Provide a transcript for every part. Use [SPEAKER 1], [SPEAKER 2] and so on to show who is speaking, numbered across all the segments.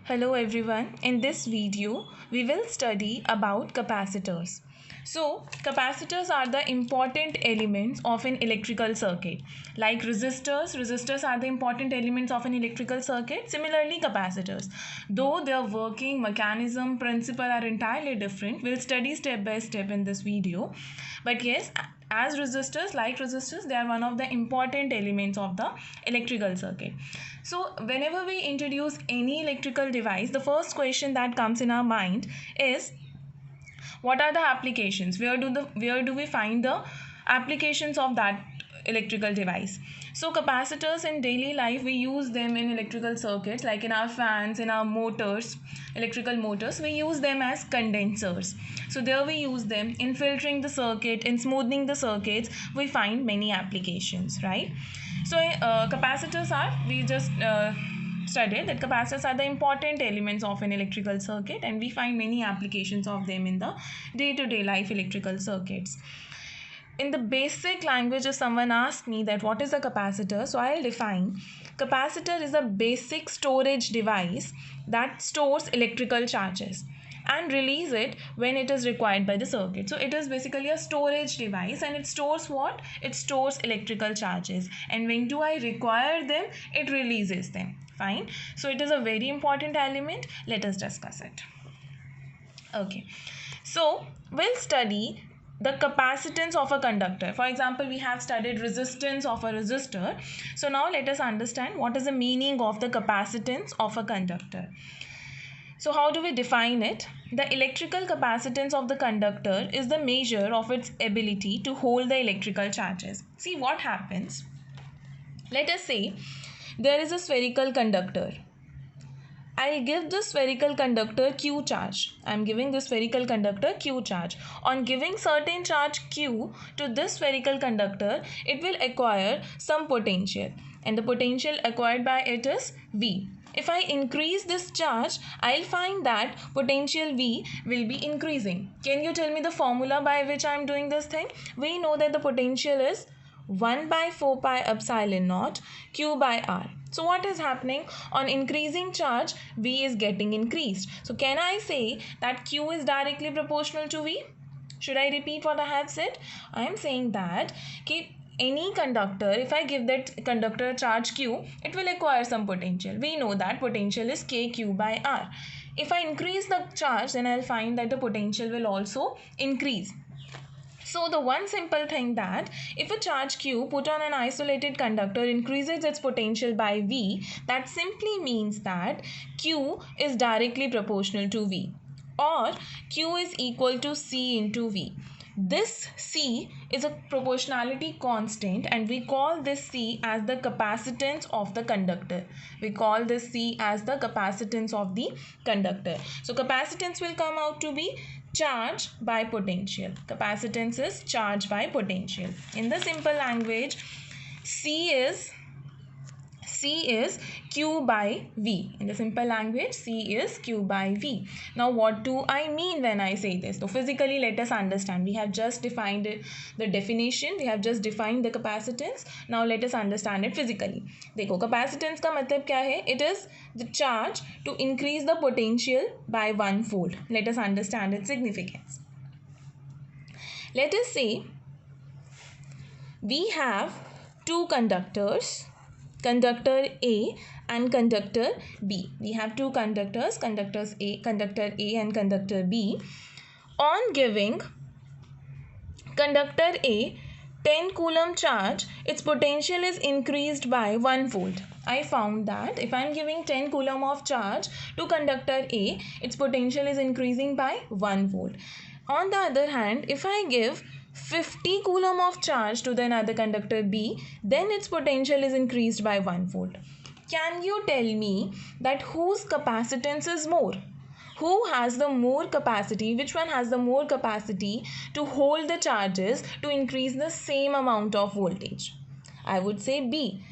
[SPEAKER 1] Hello everyone, in this video we will study about capacitors. So capacitors are the important elements of an electrical circuit. Like resistors are the important elements of an electrical circuit. Similarly capacitors, though their working mechanism principle are entirely different, we'll study step by step in this video. But yes, as resistors, they are one of the important elements of the electrical circuit. So whenever we introduce any electrical device, the first question that comes in our mind is, what are the applications? Where do we find the applications of that electrical device? So capacitors in daily life, we use them in electrical circuits, like in our fans, in our motors, electrical motors, we use them as condensers. So there we use them in filtering the circuit, in smoothing the circuits. We find many applications, right? So capacitors are, we just studied that capacitors are the important elements of an electrical circuit, and we find many applications of them in the day-to-day life electrical circuits. In the basic language, if someone asks me that what is a capacitor, so I'll define capacitor is a basic storage device that stores electrical charges and release it when it is required by the circuit. So it is basically a storage device, and it stores what? It stores electrical charges, and when do I require them, it releases them. Fine. So it is a very important element. Let us discuss it. Okay. So we'll study the capacitance of a conductor. For example, we have studied resistance of a resistor. So now let us understand what is the meaning of the capacitance of a conductor. So how do we define it? The electrical capacitance of the conductor is the measure of its ability to hold the electrical charges. See what happens. Let us say there is a spherical conductor. I'll give this spherical conductor Q charge. I'm giving this spherical conductor Q charge. On giving certain charge Q to this spherical conductor, it will acquire some potential, and the potential acquired by it is V. If I increase this charge, I'll find that potential V will be increasing. Can you tell me the formula by which I'm doing this thing? We know that the potential is 1 by 4 pi epsilon naught Q by R. So what is happening? On increasing charge, V is getting increased. So can I say that Q is directly proportional to V? Should I repeat what I have said? I am saying that any conductor, if I give that conductor charge Q, it will acquire some potential. We know that potential is KQ by R. If I increase the charge, then I'll find that the potential will also increase. So the one simple thing that if a charge Q put on an isolated conductor increases its potential by V, that simply means that Q is directly proportional to V, or Q is equal to C into V. This C is a proportionality constant, and we call this C as the capacitance of the conductor. We call this C as the capacitance of the conductor. So capacitance will come out to be charge by potential. Capacitance is charge by potential. In the simple language, C is Q by V. In the simple language, C is Q by V. Now what do I mean when I say this? So physically, let us understand. We have just defined the definition. We have just defined the capacitance. Now let us understand it physically. देखो, capacitance का मतलब क्या है? It is the charge to increase the potential by 1-fold. Let us understand its significance. Let us say we have two conductors, conductor A and conductor B. We have two conductors, conductor A and conductor B. On giving conductor A 10 coulomb charge, its potential is increased by 1-fold. I found that if I am giving 10 coulomb of charge to conductor A, its potential is increasing by 1-fold. On the other hand, if I give 50 coulomb of charge to the another conductor B, then its potential is increased by 1-fold. Can you tell me that whose capacitance is more? Who has the more capacity? Which one has the more capacity to hold the charges to increase the same amount of voltage? I would say B.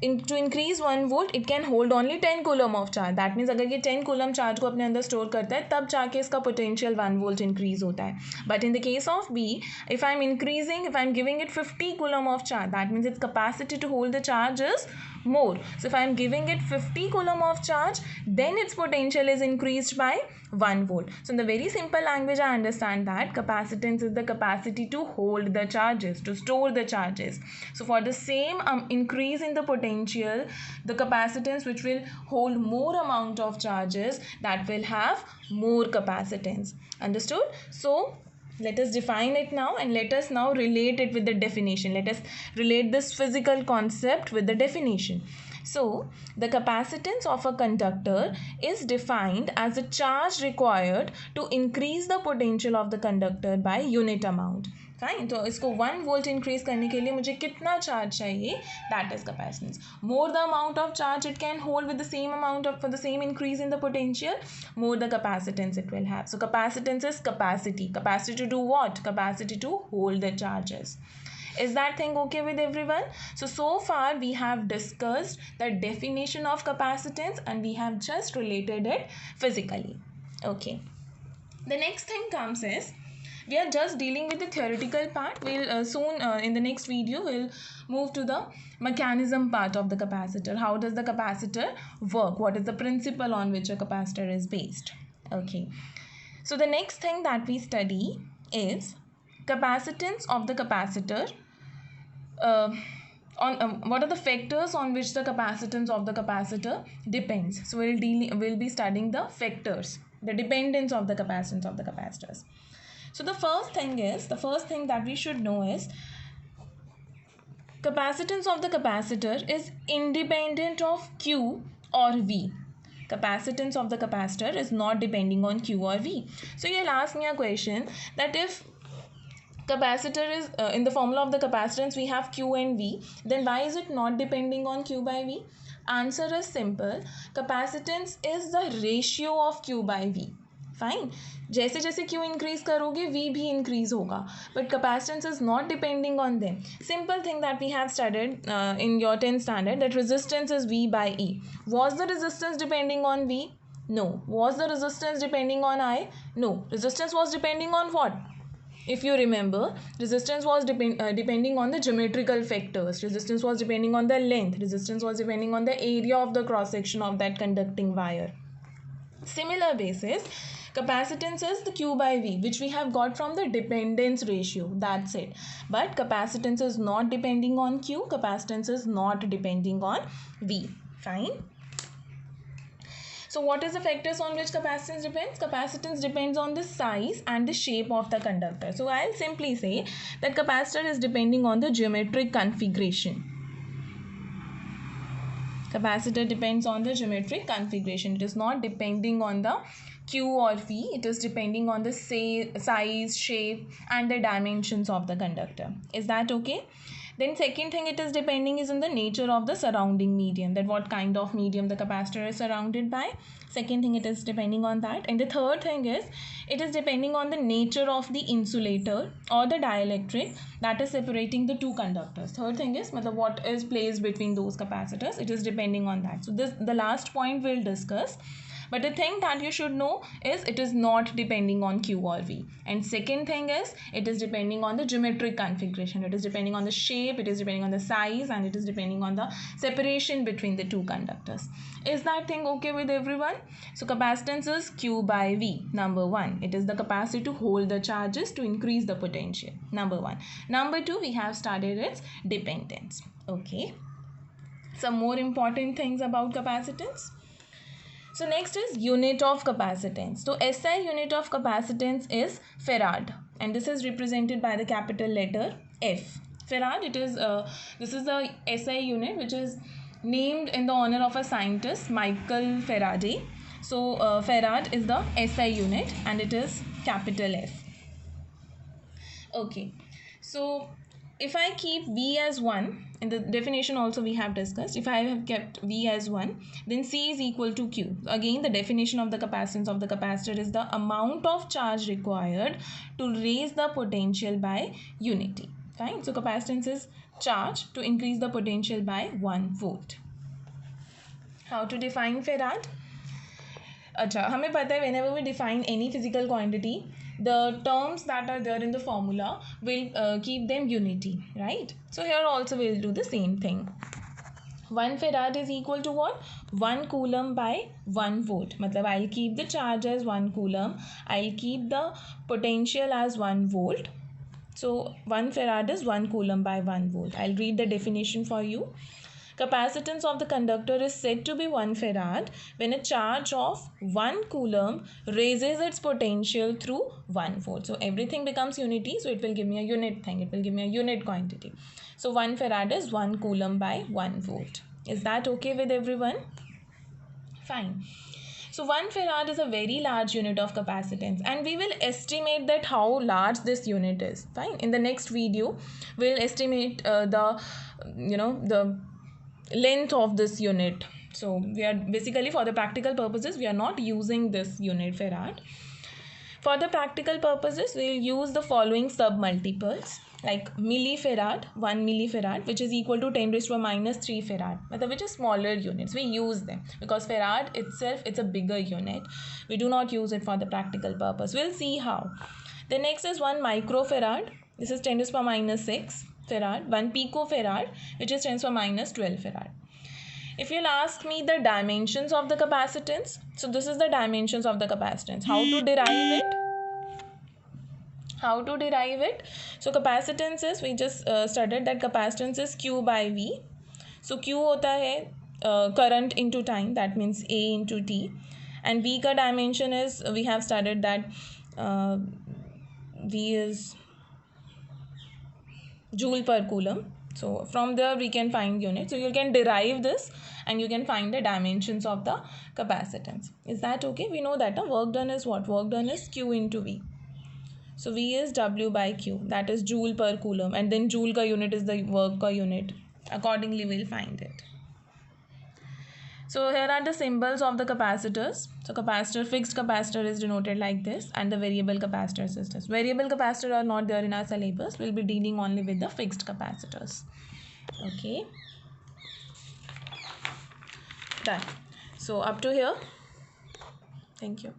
[SPEAKER 1] To increase 1 volt, it can hold only 10 coulomb of charge. That means अगर ये 10 coulomb charge को अपने अंदर store करता है, तब जाके इसका potential 1 volt increase होता है. But in the case of B, if I'm giving it 50 coulomb of charge, that means its capacity to hold the charge is more. So if I am giving it 50 coulomb of charge, then its potential is increased by 1 volt. So in the very simple language, I understand that capacitance is the capacity to hold the charges, to store the charges. So for the same increase in the potential, the capacitance which will hold more amount of charges, that will have more capacitance. Understood? So let us define it now, and let us now relate it with the definition. Let us relate this physical concept with the definition. So the capacitance of a conductor is defined as the charge required to increase the potential of the conductor by unit amount. Fine, तो इसको 1 volt increase करने के लिए मुझे कितना charge चाहिए, that is capacitance. More the amount of charge it can hold with the same amount of, for the same increase in the potential, more the capacitance it will have. So capacitance is capacity to do what? Capacity to hold the charges. Is that thing okay with everyone? So far we have discussed the definition of capacitance and we have just related it physically. Okay. The next thing comes is, we are just dealing with the theoretical part. We'll soon in the next video we'll move to the mechanism part of the capacitor. How does the capacitor work? What is the principle on which a capacitor is based? Okay. So the next thing that we study is capacitance of the capacitor. What are the factors on which the capacitance of the capacitor depends? So we'll be studying the factors, the dependence of the capacitance of the capacitors. So the first thing that we should know is capacitance of the capacitor is independent of Q or V. Capacitance of the capacitor is not depending on Q or V. So you'll ask me a question that if capacitor is in the formula of the capacitance we have Q and V, then why is it not depending on Q by V? Answer is simple. Capacitance is the ratio of Q by V. Fine, जैसे जैसे Q increase करोगे V भी increase होगा, but capacitance is not depending on them. Simple thing that we have studied in your 10th standard, that resistance is V by I. Was the resistance depending on V? No. Was the resistance depending on I? No. Resistance was depending on what? If you remember, resistance was depending on the geometrical factors. Resistance was depending on the length. Resistance was depending on the area of the cross section of that conducting wire. Similar basis, capacitance is the Q by V, which we have got from the dependence ratio. That's it. But capacitance is not depending on Q. Capacitance is not depending on V. Fine. So what is the factors on which capacitance depends? Capacitance depends on the size and the shape of the conductor. So I'll simply say that capacitor is depending on the geometric configuration. Capacitor depends on the geometric configuration. It is not depending on the Q or V. It is depending on the size, shape and the dimensions of the conductor. Is that okay? Then second thing it is depending is on the nature of the surrounding medium, that what kind of medium the capacitor is surrounded by. Second thing it is depending on that. And the third thing is it is depending on the nature of the insulator or the dielectric that is separating the two conductors. Third thing is what is placed between those capacitors. It is depending on that. So this the last point we'll discuss. But the thing that you should know is it is not depending on Q or V. And second thing is it is depending on the geometric configuration. It is depending on the shape, it is depending on the size, and it is depending on the separation between the two conductors. Is that thing okay with everyone? So capacitance is Q by V. Number one, it is the capacity to hold the charges to increase the potential. Number one. Number two, we have studied its dependence. Okay. Some more important things about capacitance. So next is unit of capacitance. So SI unit of capacitance is farad, and this is represented by the capital letter F. Farad, it is this is the SI unit which is named in the honor of a scientist, Michael Faraday. So farad is the SI unit and it is capital F. Okay, so if I keep V as 1, in the definition also we have discussed, if I have kept V as 1, then C is equal to Q. Again, the definition of the capacitance of the capacitor is the amount of charge required to raise the potential by unity. Fine. So capacitance is charge to increase the potential by 1 volt. How to define farad? अच्छा, हमें पता है whenever we define any physical quantity, the terms that are there in the formula will keep them unity, right? So here also we'll do the same thing. 1 farad is equal to what? 1 coulomb by 1 volt. मतलब I'll keep the charge as 1 coulomb. I'll keep the potential as 1 volt. So 1 farad is 1 coulomb by 1 volt. I'll read the definition for you. Capacitance of the conductor is said to be 1 farad when a charge of 1 coulomb raises its potential through 1 volt. So everything becomes unity, so it will give me a unit thing. It will give me a unit quantity. So 1 farad is 1 coulomb by 1 volt. Is that okay with everyone? Fine. So 1 farad is a very large unit of capacitance, and we will estimate that how large this unit is. Fine. In the next video, we'll estimate the length of this unit. So we are basically, for the practical purposes, we are not using this unit farad. For the practical purposes, we will use the following sub-multiples, like millifarad, 1 millifarad, which is equal to 10 raised to a minus 3 farad, which is smaller units. We use them because farad itself, it's a bigger unit. We do not use it for the practical purpose. We'll see how. The next is 1 microfarad. This is 10 raised to a minus 6 farad. 1 picofarad, which is 10 raised to a minus 12 farad. If you'll ask me the dimensions of the capacitance, so this is the dimensions of the capacitance. How to derive it? So capacitance is, we just studied that capacitance is Q by V. So Q hota hai current into time, that means A into T. And V ka dimension is, we have studied that V is joule per coulomb. So from there we can find unit. So you can derive this and you can find the dimensions of the capacitance. Is that okay? We know that work done is what? Work done is Q into V. So V is W by Q, that is joule per coulomb, and then joule ka unit is the work ka unit. Accordingly we'll find it. So here are the symbols of the capacitors. So capacitor, fixed capacitor is denoted like this, and the variable capacitors is this. Variable capacitor are not there in our syllabus. We'll be dealing only with the fixed capacitors. Okay. Done. So up to here. Thank you.